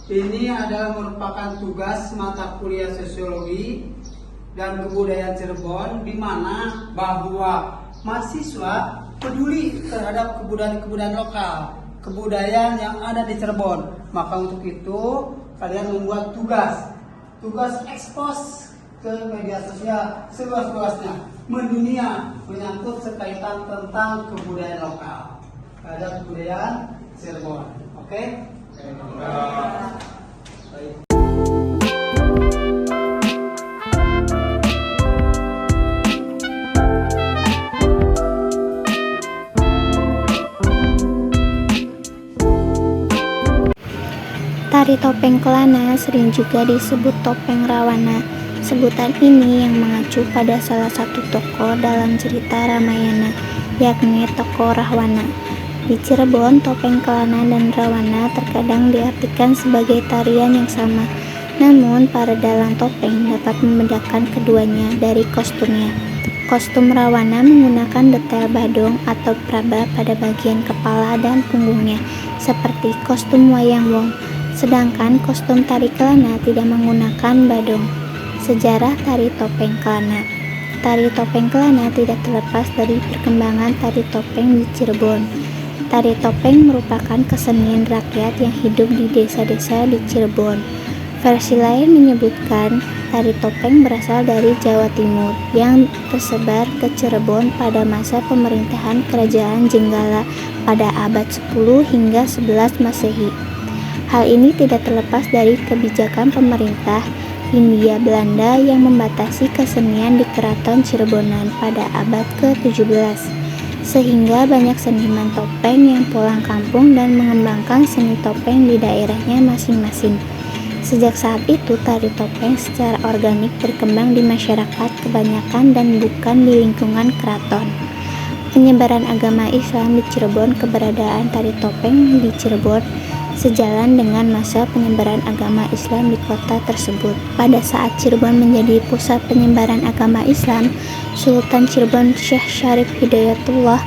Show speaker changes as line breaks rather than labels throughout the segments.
Ini adalah merupakan tugas mata kuliah Sosiologi dan Kebudayaan Cirebon, di mana bahwa mahasiswa peduli terhadap kebudayaan lokal, kebudayaan yang ada di Cirebon. Maka untuk itu kalian membuat tugas ekspos ke media sosial seluas-luasnya, mendunia, menyangkut sekaitan tentang kebudayaan lokal, terhadap kebudayaan Cirebon. Oke? Baik.
Tari topeng Kelana sering juga disebut topeng Rawana. Sebutan ini yang mengacu pada salah satu tokoh dalam cerita Ramayana, yakni tokoh Rahwana. Di Cirebon, topeng Kelana dan Rawana terkadang diartikan sebagai tarian yang sama. Namun, para dalang topeng dapat membedakan keduanya dari kostumnya. Kostum Rawana menggunakan detail badong atau praba pada bagian kepala dan punggungnya, seperti kostum wayang wong. Sedangkan kostum tari Kelana tidak menggunakan badong. Sejarah tari topeng Kelana. Tari topeng Kelana tidak terlepas dari perkembangan tari topeng di Cirebon. Tari topeng merupakan kesenian rakyat yang hidup di desa-desa di Cirebon. Versi lain menyebutkan tari topeng berasal dari Jawa Timur yang tersebar ke Cirebon pada masa pemerintahan Kerajaan Jenggala pada abad 10 hingga 11 Masehi. Hal ini tidak terlepas dari kebijakan pemerintah Hindia Belanda yang membatasi kesenian di Keraton Cirebonan pada abad ke-17. Sehingga banyak seniman topeng yang pulang kampung dan mengembangkan seni topeng di daerahnya masing-masing. Sejak saat itu, tari topeng secara organik berkembang di masyarakat kebanyakan dan bukan di lingkungan keraton. Penyebaran agama Islam di Cirebon. Keberadaan tari topeng di Cirebon sejalan dengan masa penyebaran agama Islam di kota tersebut. Pada saat Cirebon menjadi pusat penyebaran agama Islam, Sultan Cirebon Syekh Syarif Hidayatullah,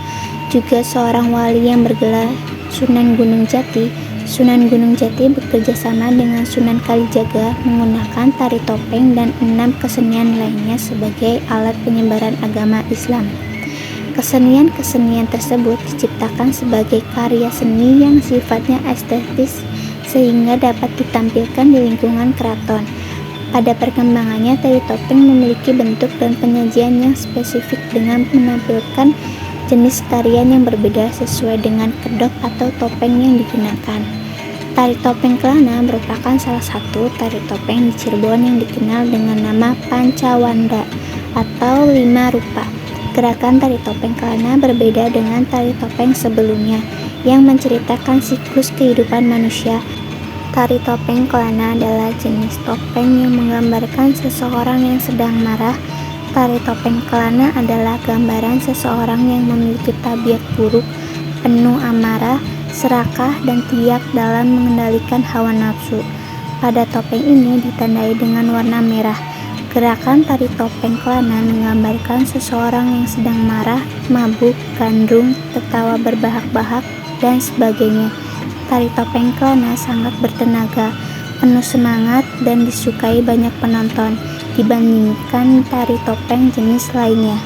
juga seorang wali yang bergelar Sunan Gunung Jati. Sunan Gunung Jati bekerja sama dengan Sunan Kalijaga menggunakan tari topeng dan 6 kesenian lainnya sebagai alat penyebaran agama Islam. Kesenian-kesenian tersebut diciptakan sebagai karya seni yang sifatnya estetis sehingga dapat ditampilkan di lingkungan keraton. Pada perkembangannya, tari topeng memiliki bentuk dan penyajian yang spesifik dengan menampilkan jenis tarian yang berbeda sesuai dengan kedok atau topeng yang digunakan. Tari topeng Kelana merupakan salah satu tari topeng di Cirebon yang dikenal dengan nama Pancawanda atau 5 rupa. Gerakan tari topeng Kelana berbeda dengan tari topeng sebelumnya yang menceritakan siklus kehidupan manusia. Tari topeng Kelana adalah jenis topeng yang menggambarkan seseorang yang sedang marah. Tari topeng Kelana adalah gambaran seseorang yang memiliki tabiat buruk, penuh amarah, serakah, dan tiak dalam mengendalikan hawa nafsu. Pada topeng ini ditandai dengan warna merah. Gerakan tari topeng Kelana menggambarkan seseorang yang sedang marah, mabuk, gandrung, tertawa berbahak-bahak, dan sebagainya. Tari topeng Kelana sangat bertenaga, penuh semangat, dan disukai banyak penonton dibandingkan tari topeng jenis lainnya.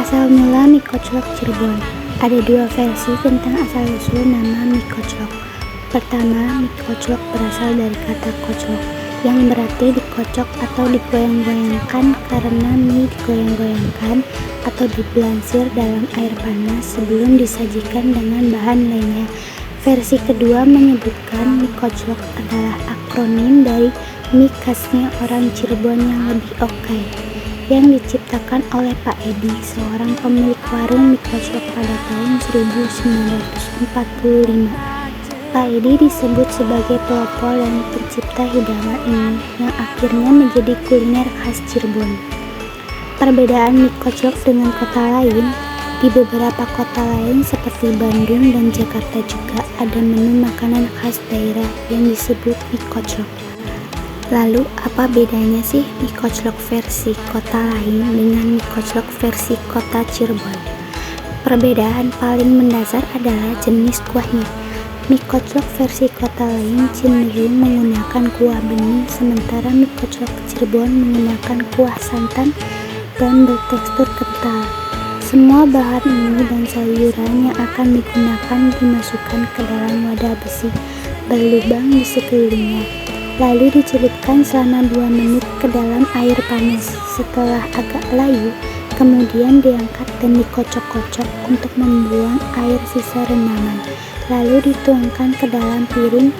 Asal mula mie koclok Cirebon. Ada dua versi tentang asal-usul nama mie koclok. Pertama, mie koclok berasal dari kata koclok, yang berarti dikocok atau digoyang-goyangkan karena mie digoyang-goyangkan atau diblansir dalam air panas sebelum disajikan dengan bahan lainnya. Versi kedua menyebutkan mie koclok adalah akronim dari mie khasnya orang Cirebon yang lebih oke, yang diciptakan oleh Pak Edi, seorang pemilik warung mie koclok pada tahun 1945. Pak Edi disebut sebagai pelopor dan pencipta hidangan ini yang akhirnya menjadi kuliner khas Cirebon. Perbedaan mie koclok dengan kota lain, di beberapa kota lain seperti Bandung dan Jakarta juga ada menu makanan khas daerah yang disebut mie koclok. Lalu apa bedanya sih mie koclok versi kota lain dengan mie koclok versi kota Cirebon? Perbedaan paling mendasar adalah jenis kuahnya. Mie koclok versi kota lain cenderung menggunakan kuah bening, sementara mie koclok Cirebon menggunakan kuah santan dan bertekstur kental. Semua bahan ini dan sayuran yang akan digunakan dimasukkan ke dalam wadah besi berlubang di sekelilingnya, lalu dicelupkan selama 2 menit ke dalam air panas. Setelah agak layu, kemudian diangkat dan dikocok-kocok untuk membuang air sisa rendaman, lalu dituangkan ke dalam piring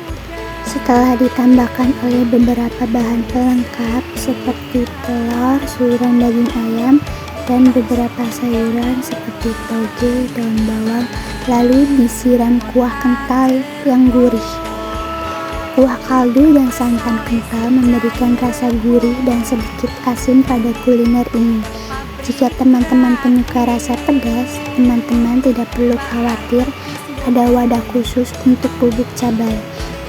setelah ditambahkan oleh beberapa bahan pelengkap seperti telur, suiran daging ayam, dan beberapa sayuran seperti toge, daun bawang, lalu disiram kuah kental yang gurih. Kuah kaldu dan santan kental memberikan rasa gurih dan sedikit asin pada kuliner ini. Jika teman-teman penyuka rasa pedas, teman-teman tidak perlu khawatir, ada wadah khusus untuk bubuk cabai.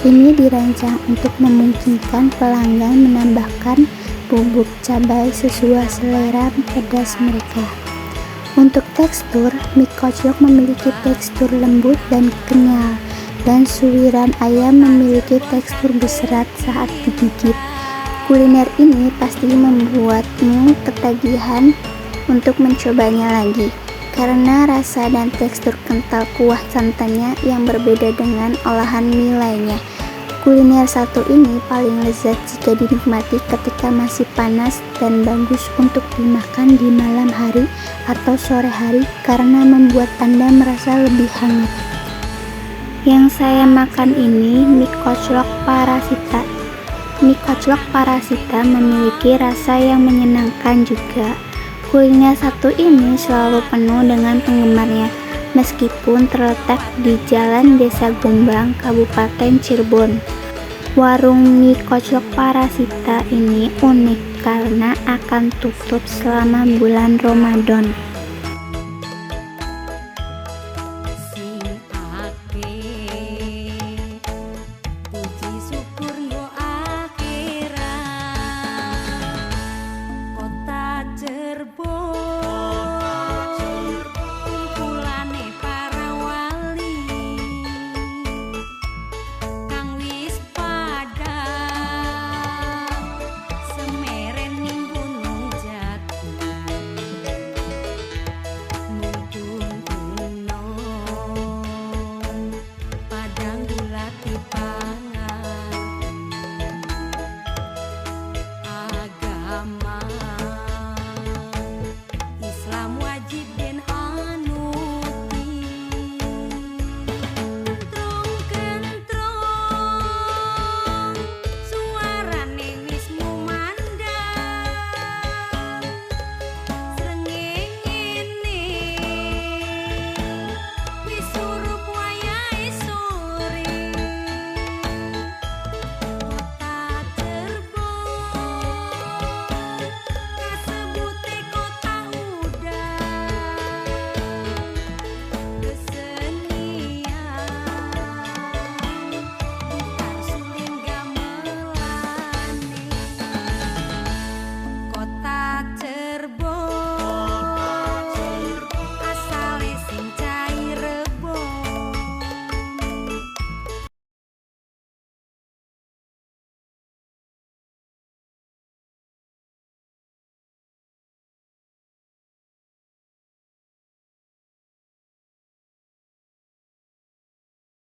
Ini dirancang untuk memungkinkan pelanggan menambahkan bubuk cabai sesuai selera pedas mereka. Untuk tekstur, mie koclok memiliki tekstur lembut dan kenyal, dan suiran ayam memiliki tekstur berserat saat digigit. Kuliner ini pasti membuatmu ketagihan untuk mencobanya lagi, karena rasa dan tekstur kental kuah santannya yang berbeda dengan olahan mie lainnya. Kuliner satu ini paling lezat jika dinikmati ketika masih panas dan bagus untuk dimakan di malam hari atau sore hari karena membuat Anda merasa lebih hangat. Yang saya makan ini mie koclok Parasita. Mie koclok Parasita memiliki rasa yang menyenangkan juga. Kuliner satu ini selalu penuh dengan penggemarnya, meskipun terletak di Jalan Desa Gombang, Kabupaten Cirebon. Warung mie koclok Parasita ini unik karena akan tutup selama bulan Ramadan.